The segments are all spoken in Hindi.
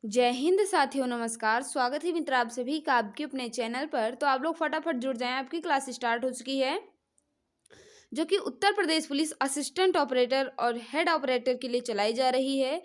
जय हिंद साथियों, नमस्कार। स्वागत है मित्र आप सभी का आपके अपने चैनल पर। तो आप लोग फटाफट जुड़ जाएं, आपकी क्लास स्टार्ट हो चुकी है जो कि Uttar Pradesh police assistant operator और हेड ऑपरेटर के लिए चलाई जा रही है।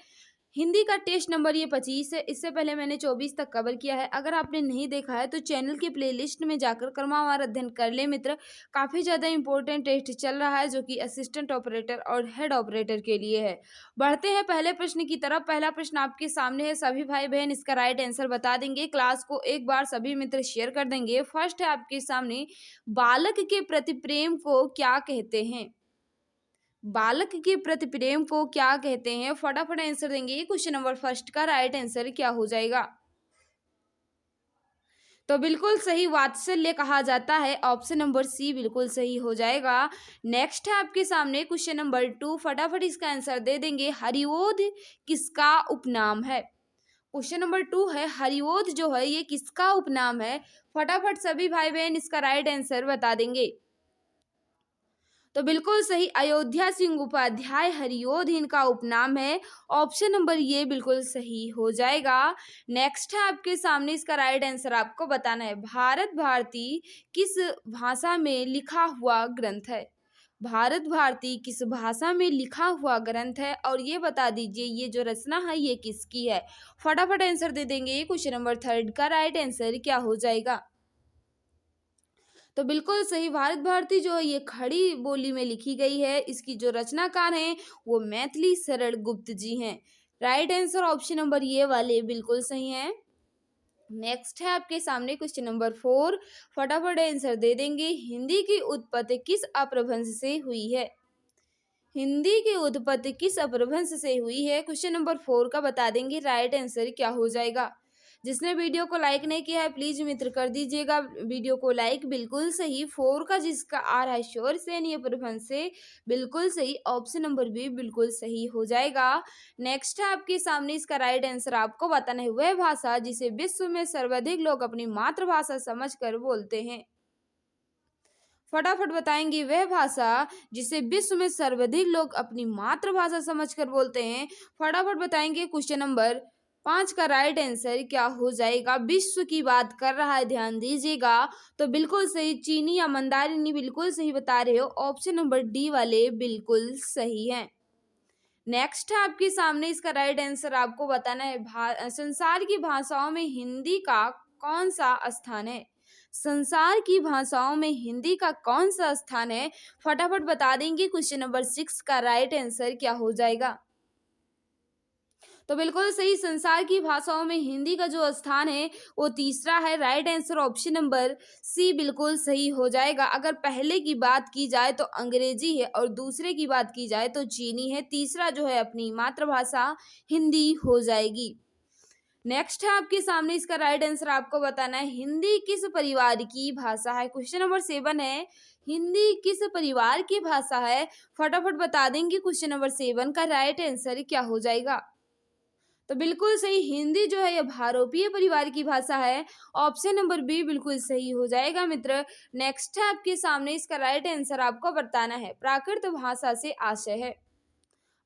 हिंदी का टेस्ट नंबर ये 25 है। इससे पहले मैंने 24 तक कवर किया है। अगर आपने नहीं देखा है तो चैनल की प्लेलिस्ट में जाकर क्रमवार अध्ययन कर ले मित्र। काफ़ी ज़्यादा इंपॉर्टेंट टेस्ट चल रहा है जो कि असिस्टेंट ऑपरेटर और हेड ऑपरेटर के लिए है। बढ़ते हैं पहले प्रश्न की तरफ। पहला प्रश्न आपके सामने है। सभी भाई बहन इसका राइट आंसर बता देंगे। क्लास को एक बार सभी मित्र शेयर कर देंगे। फर्स्ट है आपके सामने, बालक के प्रति प्रेम को क्या कहते हैं? बालक के प्रति प्रेम को क्या कहते हैं? फटाफट आंसर देंगे। क्वेश्चन नंबर फर्स्ट का राइट आंसर क्या हो जाएगा? तो बिल्कुल सही, वात्सल्य कहा जाता है। ऑप्शन नंबर सी बिल्कुल सही हो जाएगा। नेक्स्ट है आपके सामने क्वेश्चन नंबर 2। फटाफट इसका आंसर दे देंगे। हरिओध किसका उपनाम है? क्वेश्चन नंबर 2 है, हरिओध जो है ये किसका उपनाम है? फटाफट सभी भाई बहन इसका राइट आंसर बता देंगे। तो बिल्कुल सही, अयोध्या सिंह उपाध्याय हरिओध इनका उपनाम है। ऑप्शन नंबर ये बिल्कुल सही हो जाएगा। नेक्स्ट है आपके सामने, इसका राइट आंसर आपको बताना है। भारत भारती किस भाषा में लिखा हुआ ग्रंथ है? भारत भारती किस भाषा में लिखा हुआ ग्रंथ है? और ये बता दीजिए ये जो रचना है ये किसकी है? फटाफट आंसर दे देंगे। क्वेश्चन नंबर थर्ड का राइट आंसर क्या हो जाएगा? तो बिल्कुल सही, भारत भारती जो है ये खड़ी बोली में लिखी गई है। इसकी जो रचनाकार हैं वो मैथिली शरण गुप्त जी हैं। राइट आंसर ऑप्शन नंबर ये वाले बिल्कुल सही है। नेक्स्ट है आपके सामने क्वेश्चन नंबर 4। फटाफट आंसर दे देंगे। हिंदी की उत्पत्ति किस अपभ्रंश से हुई है? हिंदी की उत्पत्ति किस अपभ्रंश से हुई है? क्वेश्चन नंबर 4 का बता देंगे। राइट आंसर क्या हो जाएगा? जिसने वीडियो को लाइक नहीं किया है प्लीज मित्र कर दीजिएगा वीडियो को लाइक। बिल्कुल सही, 4 का जिसका आ रहा है शोर से नहीं अपभ्रंश से, बिल्कुल सही। ऑप्शन नंबर बी बिल्कुल सही हो जाएगा। नेक्स्ट है आपके सामने, इसका राइट आंसर आपको बताना है। वह भाषा जिसे विश्व में सर्वाधिक लोग अपनी मातृभाषा समझकर बोलते हैं। फटाफट बताएंगे। वह भाषा जिसे विश्व में सर्वाधिक लोग अपनी मातृभाषा समझकर बोलते हैं। फटाफट बताएंगे। क्वेश्चन नंबर 5 का राइट आंसर क्या हो जाएगा? विश्व की बात कर रहा है, ध्यान दीजिएगा। तो बिल्कुल सही, चीनी या मंदारिनी बिल्कुल सही बता रहे हो। ऑप्शन नंबर डी वाले बिल्कुल सही है। नेक्स्ट है आपके सामने, इसका राइट आंसर आपको बताना है। संसार की भाषाओं में हिंदी का कौन सा स्थान है? संसार की भाषाओं में हिंदी का कौन सा स्थान है? फटाफट बता देंगे। क्वेश्चन नंबर 6 का राइट आंसर क्या हो जाएगा? तो बिल्कुल सही, संसार की भाषाओं में हिंदी का जो स्थान है वो तीसरा है। Right answer option number C बिल्कुल सही हो जाएगा। अगर पहले की बात की जाए तो अंग्रेजी है और दूसरे की बात की जाए तो चीनी है। तीसरा जो है अपनी मातृभाषा हिंदी हो जाएगी। नेक्स्ट है आपके सामने, इसका राइट आंसर आपको बताना है। हिंदी किस परिवार की भाषा है? क्वेश्चन नंबर 7 है, हिंदी किस परिवार की भाषा है? फटाफट बता देंगे। क्वेश्चन नंबर 7 का राइट आंसर क्या हो जाएगा? तो बिल्कुल सही, हिंदी जो है यह भारोपीय परिवार की भाषा है। ऑप्शन नंबर बी बिल्कुल सही हो जाएगा मित्र। नेक्स्ट है आपके सामने, इसका राइट आंसर आपको बताना है। प्राकृत भाषा से आशय है।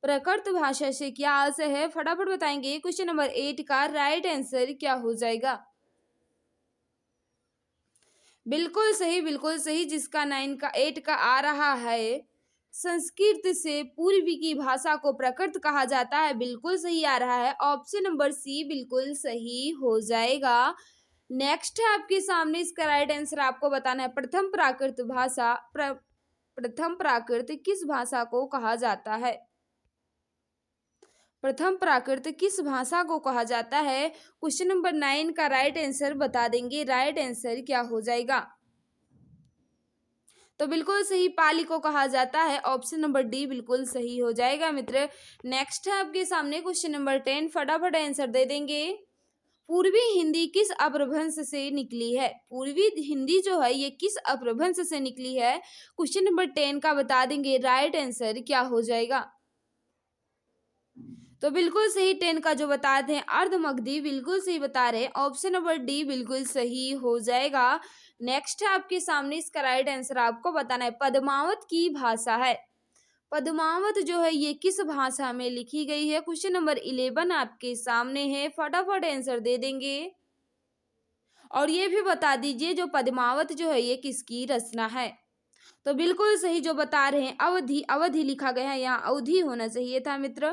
प्रकृत भाषा से क्या आशय है? फटाफट बताएंगे। क्वेश्चन नंबर 8 का राइट आंसर क्या हो जाएगा? बिल्कुल सही, बिल्कुल सही, जिसका 9 का 8 का आ रहा है। संस्कृत से पूर्वी की भाषा को प्रकृत कहा जाता है। बिल्कुल सही आ रहा है। ऑप्शन नंबर सी बिल्कुल सही हो जाएगा। नेक्स्ट है आपके सामने, इसका राइट आंसर आपको बताना है। प्रथम प्राकृत किस भाषा को कहा जाता है? प्रथम प्राकृत किस भाषा को कहा जाता है? क्वेश्चन नंबर 9 का राइट आंसर बता देंगे। राइट आंसर क्या हो जाएगा? तो बिल्कुल सही, पाली को कहा जाता है। ऑप्शन नंबर डी बिल्कुल सही हो जाएगा मित्र। नेक्स्ट है आपके सामने क्वेश्चन नंबर 10। फटाफट आंसर दे देंगे। पूर्वी हिंदी किस अपभ्रंश से निकली है? पूर्वी हिंदी जो है ये किस अपभ्रंश से निकली है? क्वेश्चन नंबर 10 का बता देंगे। राइट आंसर क्या हो जाएगा? तो बिल्कुल सही, 10 का जो बताते हैं अर्धमगधी बिल्कुल सही बता रहे हैं। ऑप्शन नंबर डी बिल्कुल सही हो जाएगा। नेक्स्ट है आपके सामने, इसका राइट आंसर आपको बताना है। पद्मावत की भाषा है। पद्मावत जो है ये किस भाषा में लिखी गई है? क्वेश्चन नंबर 11 आपके सामने है, फटाफट आंसर दे देंगे। और ये भी बता दीजिए जो पद्मावत जो है ये किसकी रचना है? तो बिल्कुल सही जो बता रहे हैं, अवधि, अवधि लिखा गया है, यहाँ अवधि होना चाहिए था मित्र।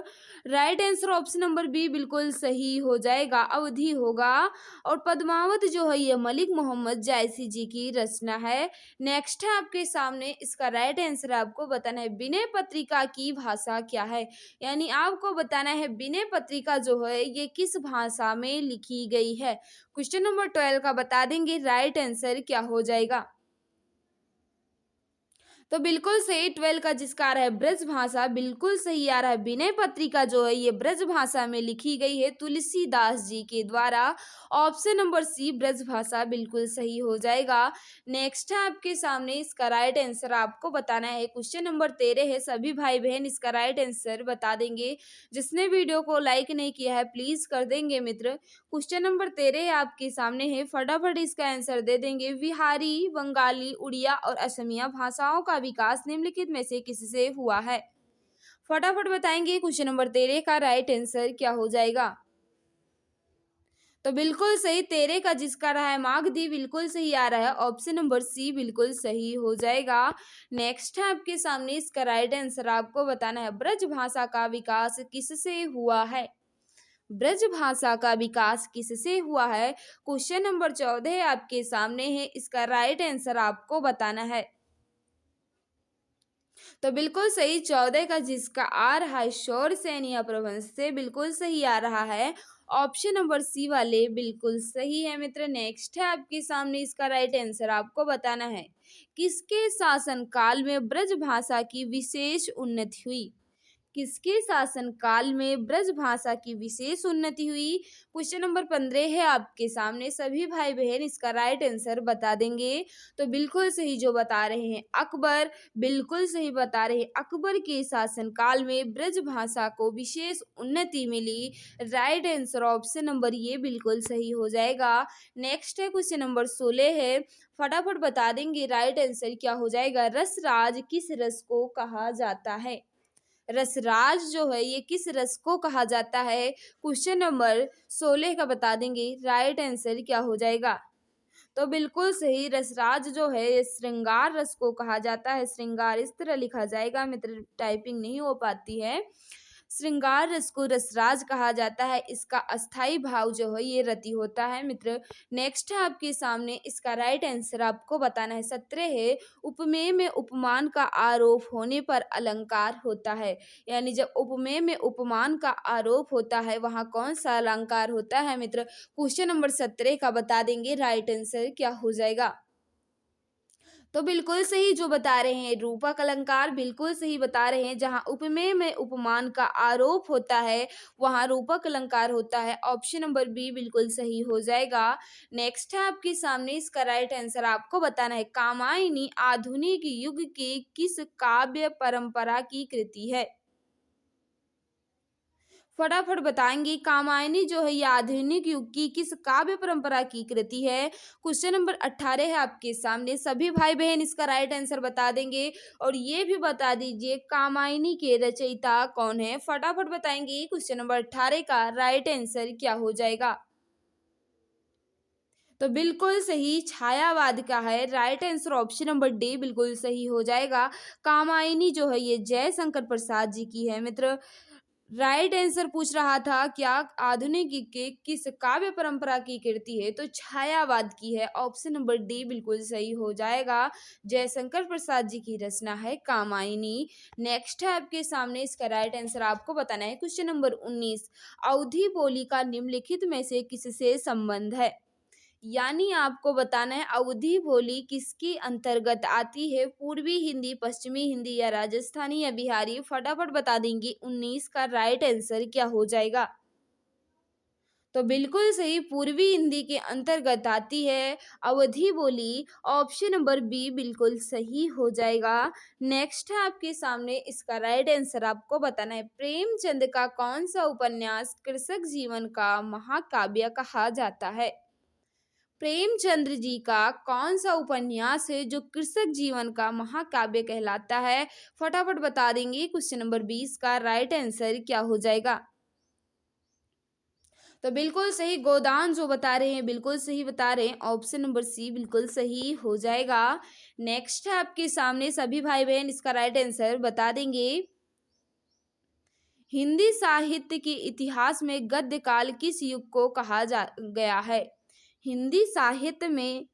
Right answer option number B बिल्कुल सही हो जाएगा, अवधि होगा। और पद्मावत जो है ये मलिक मोहम्मद जायसी जी की रचना है। नेक्स्ट है आपके सामने, इसका राइट आंसर आपको बताना है, विनय पत्रिका की भाषा क्या है? यानी आपको बताना है विनय पत्रिका जो है ये किस भाषा में लिखी गई है। क्वेश्चन नंबर 12 का बता देंगे, राइट आंसर क्या हो जाएगा? तो बिल्कुल सही, 12 का जिसका आ रहा है ब्रज भाषा, बिल्कुल सही आ रहा है। विनय पत्रिका जो है ये ब्रज भाषा में लिखी गई है तुलसीदास जी के द्वारा। ऑप्शन नंबर सी ब्रज भाषा बिल्कुल सही हो जाएगा। नेक्स्ट है आपके सामने, इसका राइट आंसर आपको बताना है। क्वेश्चन नंबर 13 है, सभी भाई बहन इसका राइट आंसर बता देंगे। जिसने वीडियो को लाइक नहीं किया है प्लीज कर देंगे मित्र। क्वेश्चन नंबर 13 आपके सामने है, फटाफट इसका आंसर दे देंगे। बिहारी, बंगाली, उड़िया और असमिया भाषाओं का विकास निम्नलिखित में से किससे हुआ है? फटाफट बताएंगे। क्वेश्चन नंबर 13 का राइट आंसर क्या हो जाएगा? तो बिल्कुल सही, 13 का जिसका रहा है मागधी, बिल्कुल सही आ रहा है। ऑप्शन नंबर सी बिल्कुल सही हो जाएगा। नेक्स्ट है आपके सामने, इसका राइट आंसर आपको बताना है, ब्रज भाषा का विकास किससे हुआ है? ब्रज भाषा का विकास किससे हुआ है? क्वेश्चन नंबर 14 आपके सामने है, इसका राइट आंसर आपको बताना है। तो बिल्कुल सही, 14 का जिसका आ रहा है शौरसेन या प्रभंश से, बिल्कुल सही आ रहा है। ऑप्शन नंबर सी वाले बिल्कुल सही है मित्र। नेक्स्ट है आपके सामने, इसका राइट आंसर आपको बताना है, किसके शासन काल में ब्रज भाषा की विशेष उन्नति हुई? किसके शासनकाल में ब्रज भाषा की विशेष उन्नति हुई? क्वेश्चन नंबर 15 है आपके सामने, सभी भाई बहन इसका राइट आंसर बता देंगे। तो बिल्कुल सही जो बता रहे हैं अकबर, बिल्कुल सही बता रहे हैं, अकबर के शासनकाल में ब्रज भाषा को विशेष उन्नति मिली। राइट आंसर ऑप्शन नंबर ये बिल्कुल सही हो जाएगा। नेक्स्ट है क्वेश्चन नंबर 16 है, फटाफट बता देंगे राइट आंसर क्या हो जाएगा। रसराज किस रस को कहा जाता है? रसराज जो है ये किस रस को कहा जाता है? क्वेश्चन नंबर 16 का बता देंगे, राइट आंसर क्या हो जाएगा? तो बिल्कुल सही, रसराज जो है ये श्रृंगार रस को कहा जाता है। श्रृंगार इस तरह लिखा जाएगा मित्र, टाइपिंग नहीं हो पाती है। श्रृंगार रस को रसराज कहा जाता है। इसका अस्थाई भाव जो है ये रति होता है मित्र। नेक्स्ट है आपके सामने, इसका राइट आंसर आपको बताना है। 17 है, उपमेय में उपमान का आरोप होने पर अलंकार होता है। यानी जब उपमेय में उपमान का आरोप होता है वहाँ कौन सा अलंकार होता है मित्र? क्वेश्चन नंबर 17 का बता देंगे, राइट आंसर क्या हो जाएगा? तो बिल्कुल सही जो बता रहे हैं, रूपक अलंकार बिल्कुल सही बता रहे हैं। जहाँ उपमेय में उपमान का आरोप होता है वहाँ रूपक अलंकार होता है। ऑप्शन नंबर बी बिल्कुल सही हो जाएगा। नेक्स्ट है आपके सामने, इसका राइट आंसर आपको बताना है। कामायनी आधुनिक युग के किस काव्य परंपरा की कृति है? फटाफट बताएंगे, कामायनी जो है ये आधुनिक युग की किस काव्य परंपरा की कृति है? क्वेश्चन नंबर 18 है आपके सामने, सभी भाई बहन इसका राइट आंसर बता देंगे। और ये भी बता दीजिए कामायनी के रचयिता कौन है? फटाफट बताएंगे, क्वेश्चन नंबर 18 का राइट आंसर क्या हो जाएगा? तो बिल्कुल सही, छायावाद का है। Right answer option number D बिल्कुल सही हो जाएगा। कामायनी जो है ये जयशंकर प्रसाद जी की है मित्र। राइट आंसर पूछ रहा था क्या आधुनिक युग के किस काव्य परंपरा की कृति है, तो छायावाद की है। ऑप्शन नंबर डी बिल्कुल सही हो जाएगा। जयशंकर प्रसाद जी की रचना है कामायनी। नेक्स्ट है आपके सामने, इसका राइट आंसर आपको बताना है। क्वेश्चन नंबर 19, अवधी बोली का निम्नलिखित में से किससे संबंध है? यानी आपको बताना है अवधी बोली किसके अंतर्गत आती है? पूर्वी हिंदी, पश्चिमी हिंदी या राजस्थानी या बिहारी? फटाफट बता देंगी। 19 का राइट आंसर क्या हो जाएगा? तो बिल्कुल सही, पूर्वी हिंदी के अंतर्गत आती है अवधी बोली। ऑप्शन नंबर बी बिल्कुल सही हो जाएगा। नेक्स्ट है आपके सामने, इसका राइट आंसर आपको बताना है। प्रेमचंद का कौन सा उपन्यास कृषक जीवन का महाकाव्य कहा जाता है? प्रेमचंद्र जी का कौन सा उपन्यास है जो कृषक जीवन का महाकाव्य कहलाता है? फटाफट बता देंगे। क्वेश्चन नंबर 20 का राइट आंसर क्या हो जाएगा? तो बिल्कुल सही गोदान जो बता रहे हैं, बिल्कुल सही बता रहे हैं। ऑप्शन नंबर सी बिल्कुल सही हो जाएगा। नेक्स्ट है आपके सामने, सभी भाई बहन इसका राइट आंसर बता देंगे। हिंदी साहित्य के इतिहास में गद्य काल किस युग को कहा जा गया है? हिंदी साहित्य में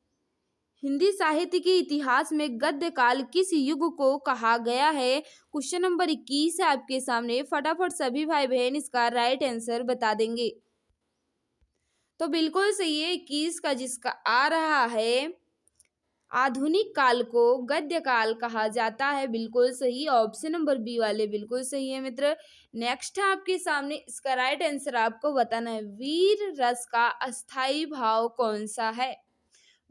हिंदी साहित्य के इतिहास में गद्य काल किस युग को कहा गया है? क्वेश्चन नंबर 21 है आपके सामने। फटाफट सभी भाई बहन इसका राइट आंसर बता देंगे। तो बिल्कुल सही है 21 का, जिसका आ रहा है आधुनिक काल को गद्य काल कहा जाता है। बिल्कुल सही, ऑप्शन नंबर बी वाले बिल्कुल सही है मित्र। नेक्स्ट है आपके सामने, इसका राइट आंसर आपको बताना है। वीर रस का अस्थाई भाव कौन सा है?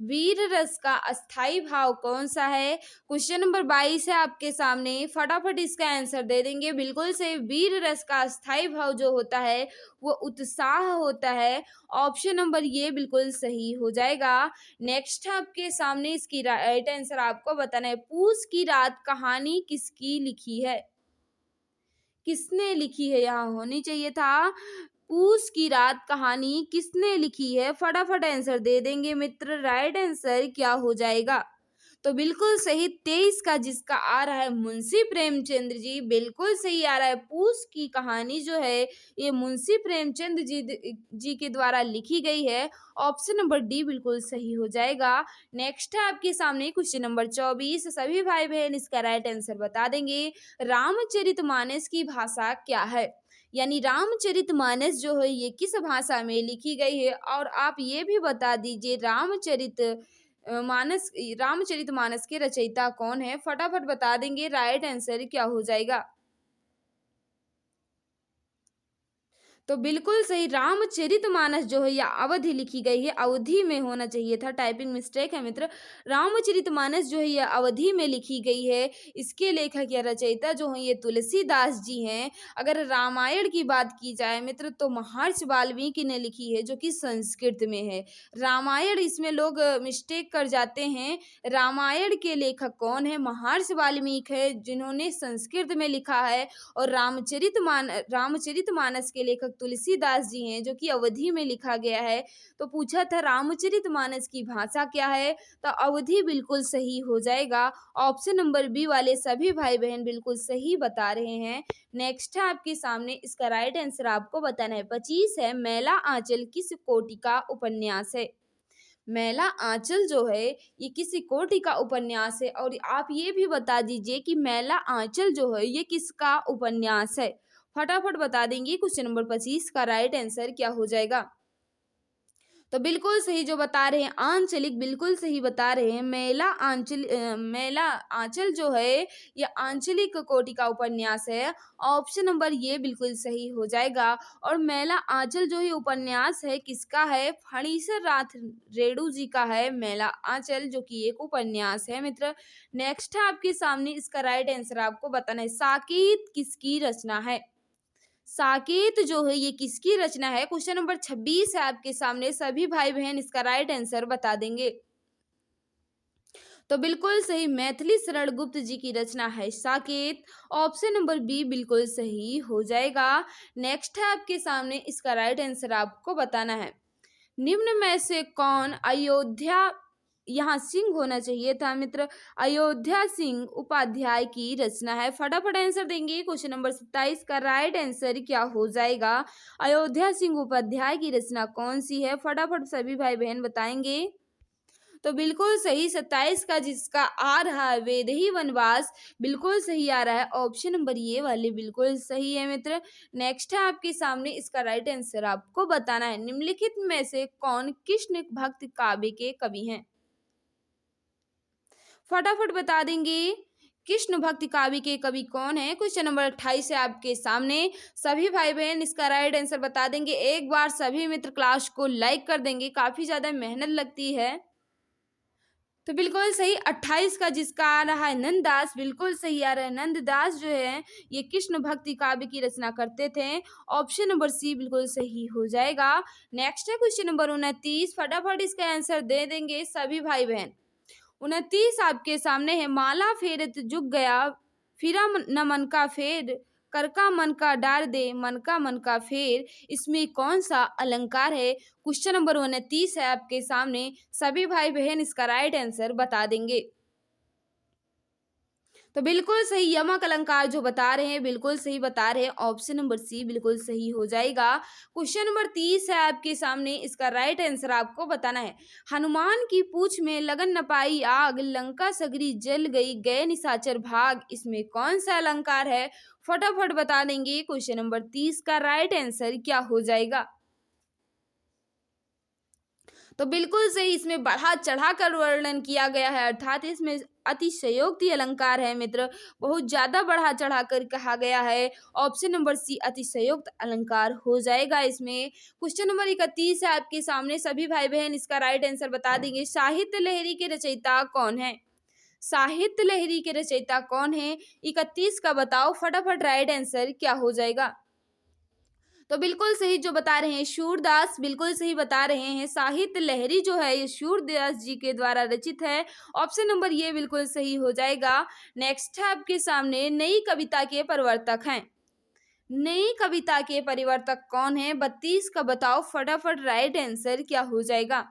वीर रस का अस्थाई भाव कौन सा है? क्वेश्चन नंबर 22 है आपके सामने। फटाफट इसका आंसर दे देंगे। बिल्कुल से वीर रस का अस्थाई भाव जो होता है वो उत्साह होता है। ऑप्शन नंबर ये बिल्कुल सही हो जाएगा। नेक्स्ट है आपके सामने, इसकी राइट आंसर आपको बताना है। पूस की रात कहानी किसकी लिखी है? किसने लिखी है? यहाँ होनी चाहिए था पूस की रात कहानी किसने लिखी है? फटाफट आंसर दे देंगे मित्र। राइट आंसर क्या हो जाएगा? तो बिल्कुल सही 23 का, जिसका आ रहा है मुंशी प्रेमचंद्र जी। बिल्कुल सही आ रहा है। पूस की कहानी जो है ये मुंशी प्रेमचंद जी के द्वारा लिखी गई है। ऑप्शन नंबर डी बिल्कुल सही हो जाएगा। नेक्स्ट है आपके सामने क्वेश्चन नंबर 24। सभी भाई बहन इसका राइट आंसर बता देंगे। रामचरितमानस की भाषा क्या है? यानी रामचरितमानस जो है ये किस भाषा में लिखी गई है? और आप ये भी बता दीजिए रामचरितमानस के रचयिता कौन है? फटाफट बता देंगे। राइट आंसर क्या हो जाएगा? तो बिल्कुल सही, रामचरितमानस जो है यह अवधि लिखी गई है। अवधि में होना चाहिए था, टाइपिंग मिस्टेक है मित्र। रामचरितमानस जो है यह अवधि में लिखी गई है। इसके लेखक या रचयिता जो हैं ये तुलसीदास जी हैं। अगर रामायण की बात की जाए मित्र तो महर्षि वाल्मीकि ने लिखी है, जो कि संस्कृत में है। रामायण इसमें लोग मिस्टेक कर जाते हैं। रामायण के लेखक कौन है? महर्षि वाल्मीकि है, जिन्होंने संस्कृत में लिखा है। और रामचरितमानस के लेखक तुलसीदास जी हैं, जो कि अवधि में लिखा गया है। तो पूछा था रामचरितमानस की भाषा क्या है? तो अवधि बिल्कुल सही हो जाएगा। ऑप्शन नंबर बी वाले सभी भाई बहन बिल्कुल सही बता रहे हैं। नेक्स्ट है आपके सामने, इसका राइट आंसर आपको बताना है। 25 है, मैला आंचल किस कोटि का उपन्यास है? मैला आंचल जो है ये किसी कोटि का उपन्यास है। और आप ये भी बता दीजिए कि मैला आंचल जो है ये किसका उपन्यास है? फटाफट बता देंगे। क्वेश्चन नंबर 25 का राइट आंसर क्या हो जाएगा? तो बिल्कुल सही जो बता रहे हैं आंचलिक, बिल्कुल सही बता रहे हैं। मैला आंचल जो है ये आंचलिक कोटि का उपन्यास है। ऑप्शन नंबर ये बिल्कुल सही हो जाएगा। और मैला आंचल जो ये उपन्यास है किसका है? फणीसर नाथ रेणु जी का है मैला आंचल, जो कि एक उपन्यास है मित्र। नेक्स्ट है आपके सामने, इसका राइट आंसर आपको बताना है। साकेत किसकी रचना है? साकेत जो है ये किसकी रचना है? क्वेश्चन नंबर 26 है आपके सामने। सभी भाई बहन इसका राइट आंसर बता देंगे। तो बिल्कुल सही, मैथिली शरण गुप्त जी की रचना है साकेत। ऑप्शन नंबर बी बिल्कुल सही हो जाएगा। नेक्स्ट है आपके सामने, इसका राइट आंसर आपको बताना है। निम्न में से कौन अयोध्या, यहाँ सिंह होना चाहिए था मित्र, अयोध्या सिंह उपाध्याय की रचना है? फटाफट आंसर देंगे। क्वेश्चन नंबर 27 का राइट आंसर क्या हो जाएगा? अयोध्या सिंह उपाध्याय की रचना कौन सी है? फटाफट सभी भाई बहन बताएंगे। तो बिल्कुल सही 27 का, जिसका आ रहा है वैदेही वनवास। बिल्कुल सही आ रहा है। ऑप्शन नंबर ये वाले बिल्कुल सही है मित्र। नेक्स्ट है आपके सामने, इसका राइट आंसर आपको बताना है। निम्नलिखित में से कौन कृष्ण भक्त काव्य के कवि हैं? फटाफट बता देंगे। कृष्ण भक्ति काव्य के कवि कौन है? क्वेश्चन नंबर 28 है आपके सामने। सभी भाई बहन इसका राइट आंसर बता देंगे। एक बार सभी मित्र क्लास को लाइक कर देंगे, काफी ज्यादा मेहनत लगती है। तो बिल्कुल सही 28 का जिसका आ रहा है नंददास, बिल्कुल सही आ रहा है। नंददास जो है ये कृष्ण भक्ति काव्य की रचना करते थे। ऑप्शन नंबर सी बिल्कुल सही हो जाएगा। नेक्स्ट है क्वेश्चन नंबर 29, फटाफट इसका आंसर दे देंगे सभी भाई बहन। 29 आपके सामने है, माला फेरत जुग गया, फिरा न मन का फेर, कर का मन का डार दे, मन का फेर, इसमें कौन सा अलंकार है? क्वेश्चन नंबर 29 है आपके सामने, सभी भाई बहन इसका राइट आंसर बता देंगे। तो बिल्कुल सही यमक अलंकार जो बता रहे हैं, बिल्कुल सही बता रहे हैं। ऑप्शन नंबर सी बिल्कुल सही हो जाएगा। क्वेश्चन नंबर 30 है आपके सामने, इसका राइट आंसर आपको बताना है। हनुमान की पूंछ में लगन न पाई आग, लंका सगरी जल गई, गए निशाचर भाग, इसमें कौन सा अलंकार है? फटाफट बता देंगे। क्वेश्चन नंबर 30 का राइट आंसर क्या हो जाएगा? तो बिल्कुल सही, इसमें बढ़ा चढ़ाकर वर्णन किया गया है, अर्थात इसमें अतिशयोक्ति अलंकार है मित्र, बहुत ज्यादा बढ़ा चढ़ाकर कहा गया है। ऑप्शन नंबर सी अतिशयोक्त अलंकार हो जाएगा इसमें। क्वेश्चन नंबर 31 है आपके सामने, सभी भाई बहन इसका राइट आंसर बता देंगे। साहित्य लहरी के रचयिता कौन है? साहित्य लहरी के रचयिता कौन है? 31 का बताओ फटाफट, राइट आंसर क्या हो जाएगा? तो बिल्कुल सही जो बता रहे हैं शूरदास, बिल्कुल सही बता रहे हैं। साहित्य लहरी जो है ये शूरदास जी के द्वारा रचित है। ऑप्शन नंबर ये बिल्कुल सही हो जाएगा। नेक्स्ट है आपके सामने, नई कविता के प्रवर्तक हैं। नई कविता के परिवर्तक कौन है? 32 का बताओ फटाफट, राइट आंसर क्या हो जाएगा?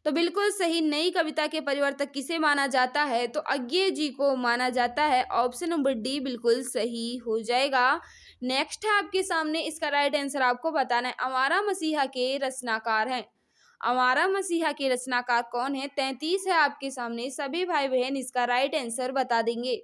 तो बिल्कुल सही, नई कविता के परिवर्तक किसे माना जाता है? तो अज्ञे जी को माना जाता है। ऑप्शन नंबर डी बिल्कुल सही हो जाएगा। नेक्स्ट है आपके सामने, इसका राइट आंसर आपको बताना है। अमारा मसीहा के रचनाकार हैं। अमारा मसीहा के रचनाकार कौन है? 33 है आपके सामने, सभी भाई बहन इसका राइट आंसर बता देंगे।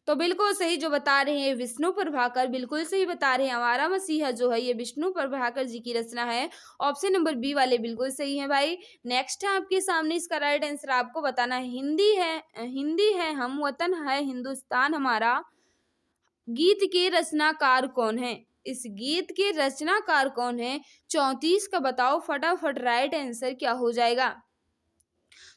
तो बिल्कुल सही जो बता रहे हैं विष्णु प्रभाकर, बिल्कुल सही बता रहे हैं। हमारा मसीहा जो है ये विष्णु प्रभाकर जी की रचना है। ऑप्शन नंबर बी वाले बिल्कुल सही है भाई। नेक्स्ट है आपके सामने, इसका राइट आंसर आपको बताना है। हिंदी है हम, वतन है हिंदुस्तान हमारा, गीत के रचनाकार कौन है? इस गीत के रचनाकार कौन है? 34 का बताओ फटाफट, राइट आंसर क्या हो जाएगा?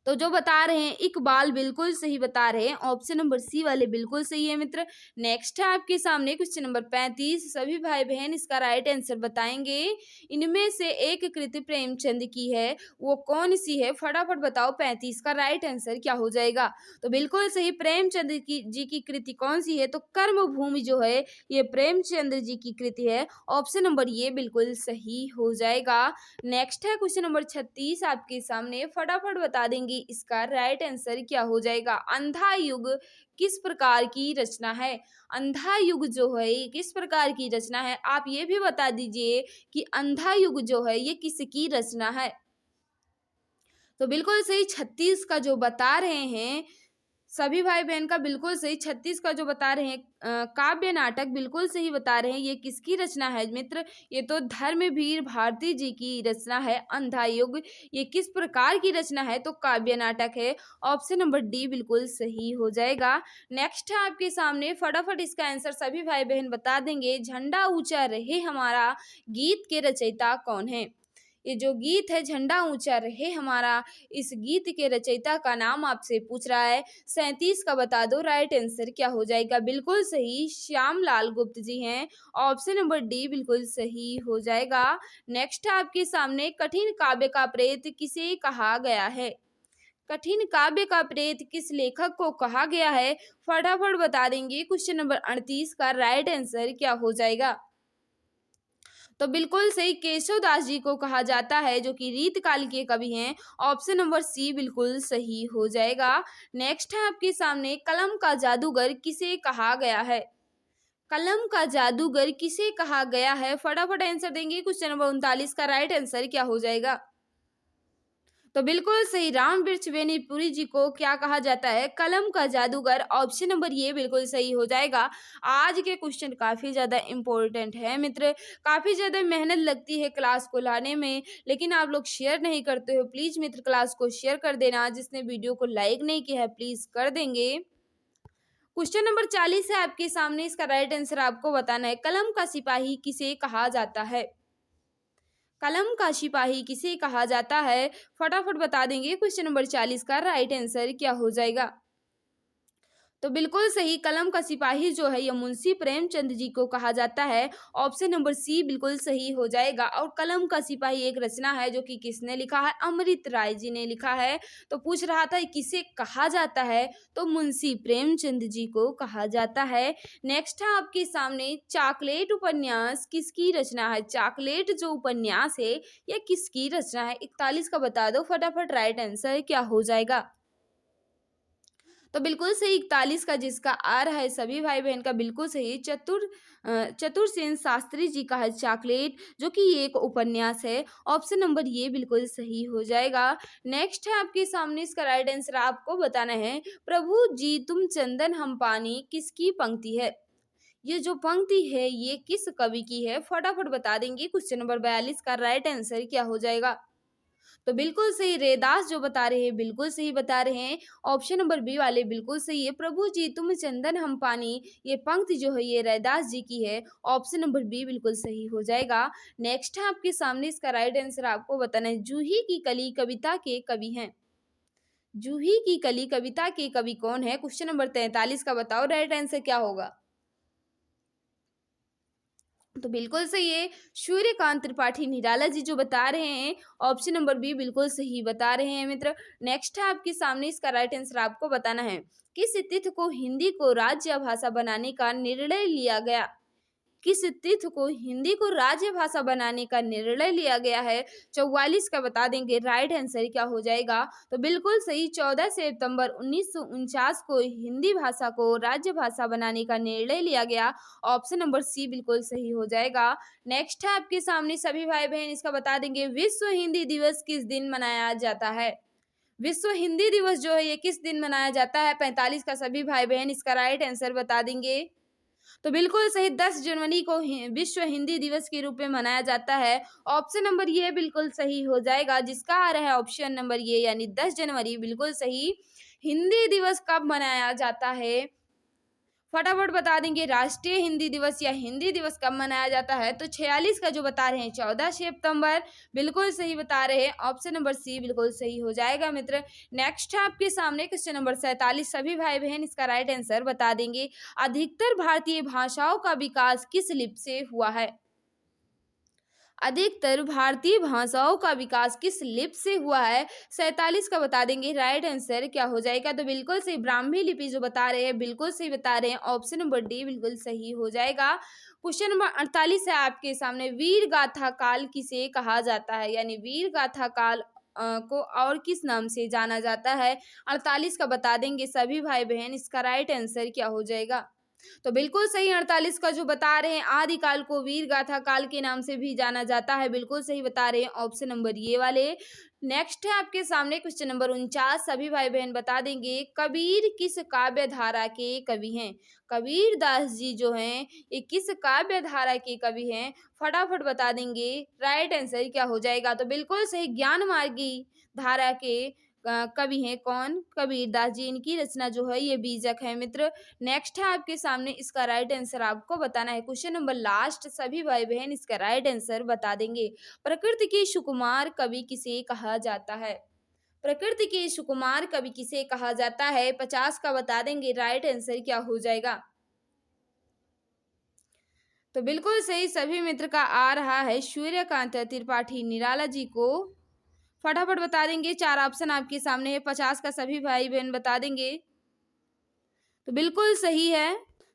तो जो बता रहे हैं इकबाल, बिल्कुल सही बता रहे हैं। ऑप्शन नंबर सी वाले बिल्कुल सही है मित्र। नेक्स्ट है आपके सामने क्वेश्चन नंबर 35, सभी भाई बहन इसका राइट आंसर बताएंगे। इनमें से एक कृति प्रेमचंद की है, वो कौन सी है? फटाफट बताओ, 35 का राइट आंसर क्या हो जाएगा? तो बिल्कुल सही, प्रेमचंद की जी की कृति कौन सी है? तो कर्म भूमि जो है ये प्रेमचंद्र जी की कृति है। ऑप्शन नंबर ये बिल्कुल सही हो जाएगा। नेक्स्ट है क्वेश्चन नंबर 36 आपके सामने, फटाफट बता देंगे इसका राइट आंसर क्या हो जाएगा? अंधा युग किस प्रकार की रचना है? अंधा युग जो है ये किस प्रकार की रचना है? आप ये भी बता दीजिए कि अंधा युग जो है ये किसकी रचना है? तो बिल्कुल सही 36 का जो बता रहे हैं सभी भाई बहन का बिल्कुल सही, 36 का जो बता रहे हैं काव्य नाटक, बिल्कुल सही बता रहे हैं। ये किसकी रचना है मित्र? ये तो धर्मवीर भारती जी की रचना है अंधा युग। ये किस प्रकार की रचना है? तो काव्य नाटक है। ऑप्शन नंबर डी बिल्कुल सही हो जाएगा। नेक्स्ट है आपके सामने, फटाफट इसका आंसर सभी भाई बहन बता देंगे। झंडा ऊंचा रहे हमारा, गीत के रचयिता कौन है? ये जो गीत है झंडा ऊंचा रहे हमारा, इस गीत के रचयिता का नाम आपसे पूछ रहा है। 37 का बता दो, राइट आंसर क्या हो जाएगा? बिल्कुल सही, श्यामलाल गुप्त जी हैं। ऑप्शन नंबर डी बिल्कुल सही हो जाएगा। नेक्स्ट है आपके सामने, कठिन काव्य का प्रेत किसे कहा गया है? कठिन काव्य का प्रेत किस लेखक को कहा गया है? फटाफट बता देंगे। क्वेश्चन नंबर 38 का राइट आंसर क्या हो जाएगा? तो बिल्कुल सही, केशव दास जी को कहा जाता है, जो कि रीतकाल के कवि हैं। ऑप्शन नंबर सी बिल्कुल सही हो जाएगा। नेक्स्ट है आपके सामने, कलम का जादूगर किसे कहा गया है? कलम का जादूगर किसे कहा गया है? फटाफट आंसर देंगे। क्वेश्चन नंबर 39 का राइट आंसर क्या हो जाएगा? तो बिल्कुल सही, राम वृक्ष बेनीपुरी जी को क्या कहा जाता है? कलम का जादूगर। ऑप्शन नंबर ये बिल्कुल सही हो जाएगा। आज के क्वेश्चन काफ़ी ज़्यादा इम्पोर्टेंट है मित्र, काफ़ी ज़्यादा मेहनत लगती है क्लास को लाने में, लेकिन आप लोग शेयर नहीं करते हो। प्लीज़ मित्र क्लास को शेयर कर देना, जिसने वीडियो को लाइक नहीं किया है प्लीज़ कर देंगे। क्वेश्चन नंबर 40 है आपके सामने, इसका राइट आंसर आपको बताना है। कलम का सिपाही किसे कहा जाता है? कलम का सिपाही किसे कहा जाता है? फटाफट बता देंगे। क्वेश्चन नंबर 40 का राइट आंसर क्या हो जाएगा? तो बिल्कुल सही, कलम का सिपाही जो है ये मुंशी प्रेमचंद जी को कहा जाता है। ऑप्शन नंबर सी बिल्कुल सही हो जाएगा। और कलम का सिपाही एक रचना है जो कि किसने लिखा है? अमृत राय जी ने लिखा है। तो पूछ रहा था किसे कहा जाता है, तो मुंशी प्रेमचंद जी को कहा जाता है। नेक्स्ट है आपके सामने, चॉकलेट उपन्यास किसकी रचना है? चॉकलेट जो उपन्यास है यह किसकी रचना है? 41 का बता दो फटाफट, राइट आंसर क्या हो जाएगा? तो बिल्कुल सही 41 का जिसका आ रहा है सभी भाई बहन का बिल्कुल सही, चतुरसेन शास्त्री जी का है चॉकलेट, जो कि ये एक उपन्यास है। ऑप्शन नंबर ये बिल्कुल सही हो जाएगा। नेक्स्ट है आपके सामने, इसका राइट आंसर आपको बताना है। प्रभु जी तुम चंदन हम पानी किसकी पंक्ति है? ये जो पंक्ति है ये किस कवि की है? फटाफट बता देंगे। क्वेश्चन नंबर 42 का राइट आंसर क्या हो जाएगा? तो बिल्कुल सही, रैदास जो बता रहे हैं बिल्कुल सही बता रहे हैं। ऑप्शन नंबर बी वाले बिल्कुल सही है। प्रभु जी तुम चंदन हम पानी, ये पंक्ति जो है ये रैदास जी की है। ऑप्शन नंबर बी बिल्कुल सही हो जाएगा। नेक्स्ट है आपके सामने, इसका राइट आंसर आपको बताना है। जूही की कली कविता के कवि हैं। जूही की कली कविता के कवि कौन है? क्वेश्चन नंबर 43 का बताओ राइट आंसर क्या होगा? तो बिल्कुल सही है, सूर्यकांत त्रिपाठी निराला जी जो बता रहे हैं। ऑप्शन नंबर बी बिल्कुल सही बता रहे हैं मित्र। नेक्स्ट है आपके सामने, इसका राइट आंसर आपको बताना है। किस तिथि को हिंदी को राज्य भाषा बनाने का निर्णय लिया गया? किस तिथि को हिंदी को राज्य भाषा बनाने का निर्णय लिया गया है? 44 का बता देंगे, राइट आंसर क्या हो जाएगा? तो बिल्कुल सही, 14 सितंबर 1949 को हिंदी भाषा को राज्य भाषा बनाने का निर्णय लिया गया। ऑप्शन नंबर सी बिल्कुल सही हो जाएगा। नेक्स्ट है आपके सामने सभी भाई बहन, इसका बता देंगे। विश्व हिंदी दिवस किस दिन मनाया जाता है? विश्व हिंदी दिवस जो है ये किस दिन मनाया जाता है? 45 का सभी भाई बहन इसका राइट आंसर बता देंगे। तो बिल्कुल सही, 10 जनवरी को विश्व हिंदी दिवस के रूप में मनाया जाता है। ऑप्शन नंबर ये बिल्कुल सही हो जाएगा, जिसका आ रहा है ऑप्शन नंबर ये, यानी 10 जनवरी बिल्कुल सही। हिंदी दिवस कब मनाया जाता है? फटाफट बता देंगे। राष्ट्रीय हिंदी दिवस या हिंदी दिवस कब मनाया जाता है? तो 46 का जो बता रहे हैं 14 सितंबर, बिल्कुल सही बता रहे हैं। ऑप्शन नंबर सी बिल्कुल सही हो जाएगा मित्र। नेक्स्ट है आपके सामने क्वेश्चन नंबर 47, सभी भाई बहन इसका राइट आंसर बता देंगे। अधिकतर भारतीय भाषाओं का विकास किस लिपि से हुआ है? अधिकतर भारतीय भाषाओं का विकास किस लिपि से हुआ है? 47 का बता देंगे, राइट आंसर क्या हो जाएगा? तो बिल्कुल सही, ब्राह्मी लिपि जो बता रहे हैं बिल्कुल सही बता रहे हैं। ऑप्शन नंबर डी बिल्कुल सही हो जाएगा। क्वेश्चन नंबर 48 है आपके सामने, वीर गाथा काल किसे कहा जाता है? यानी वीर गाथा काल को और किस नाम से जाना जाता है? 48 का बता देंगे सभी भाई बहन, इसका राइट आंसर क्या हो जाएगा? तो बिल्कुल सही, 48 का जो बता रहे हैं, आदिकाल को वीर गाथा काल के नाम से भी जाना जाता है। बिल्कुल सही बता रहे हैं, ऑप्शन नंबर ये वाले। नेक्स्ट है आपके सामने क्वेश्चन नंबर 49, सभी भाई बहन बता देंगे। कबीर किस काव्य धारा के कवि हैं? कबीर दास जी जो हैं ये किस काव्य धारा के कवि हैं? फटाफट बता देंगे, राइट आंसर क्या हो जाएगा? तो बिल्कुल सही, ज्ञान मार्गी धारा के कवि हैं। कौन? कबीरदास जी, इनकी रचना जो है ये बीजक है मित्र। नेक्स्ट है आपके सामने, इसका राइट आंसर आपको बताना है। क्वेश्चन नंबर लास्ट, सभी भाई बहन इसका राइट आंसर बता देंगे। प्रकृति के सुकुमार कवि किसे कहा जाता है? प्रकृति के सुकुमार कवि किसे कहा जाता है? 50 का बता देंगे, राइट आंसर क्या हो जाएगा? तो बिल्कुल सही, सभी मित्र का आ रहा है सूर्यकांत त्रिपाठी निराला जी को। फटाफट बता देंगे, 4 ऑप्शन आपके सामने है। 50 का सभी भाई बहन बता देंगे। तो बिल्कुल सही है।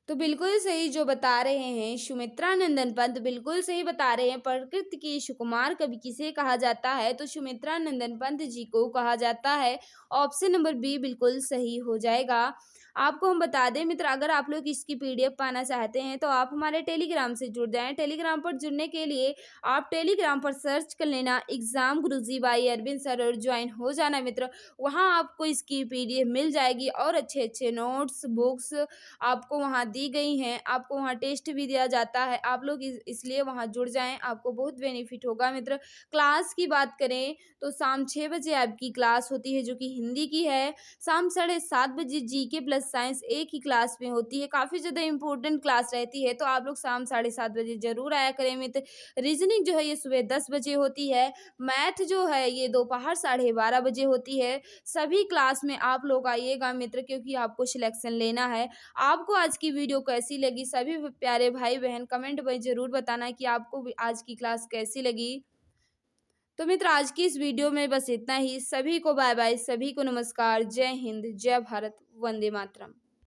तो बिल्कुल सही जो बता रहे हैं सुमित्रा नंदन पंत, बिल्कुल सही बता रहे हैं। प्रकृति के सुकुमार कवि किसे कहा जाता है? तो सुमित्रा नंदन पंत जी को कहा जाता है। ऑप्शन नंबर बी बिल्कुल सही हो जाएगा। आपको हम बता दें मित्र, अगर आप लोग इसकी पीडीएफ पाना चाहते हैं तो आप हमारे टेलीग्राम से जुड़ जाएं। टेलीग्राम पर जुड़ने के लिए आप टेलीग्राम पर सर्च कर लेना exam Guruji by Arvind sir और ज्वाइन हो जाना मित्र। वहाँ आपको इसकी पीडीएफ मिल जाएगी और अच्छे अच्छे नोट्स बुक्स आपको वहाँ दी गई हैं। आपको वहाँ टेस्ट भी दिया जाता है। आप लोग इसलिए वहाँ जुड़ जाएं, आपको बहुत बेनिफिट होगा मित्र। क्लास की बात करें तो शाम 6 बजे आपकी क्लास होती है जो कि हिंदी की है। शाम 7:30 बजे जीके प्लस प्लस साइंस एक ही क्लास में होती है, काफ़ी ज़्यादा इम्पोर्टेंट क्लास रहती है, तो आप लोग शाम 7:30 बजे ज़रूर आया करें मित्र। रीज़निंग जो है ये सुबह 10 बजे होती है, मैथ जो है ये दोपहर 12:30 बजे होती है। सभी क्लास में आप लोग आइएगा मित्र, क्योंकि आपको सिलेक्शन लेना है। आपको आज की वीडियो कैसी लगी? सभी प्यारे भाई-बहन कमेंट में ज़रूर बताना कि आपको भी आज की क्लास कैसी लगी। तो मित्र आज की इस वीडियो में बस इतना ही। सभी को बाय बाय, सभी को नमस्कार। जय हिंद, जय भारत, वंदे मातरम।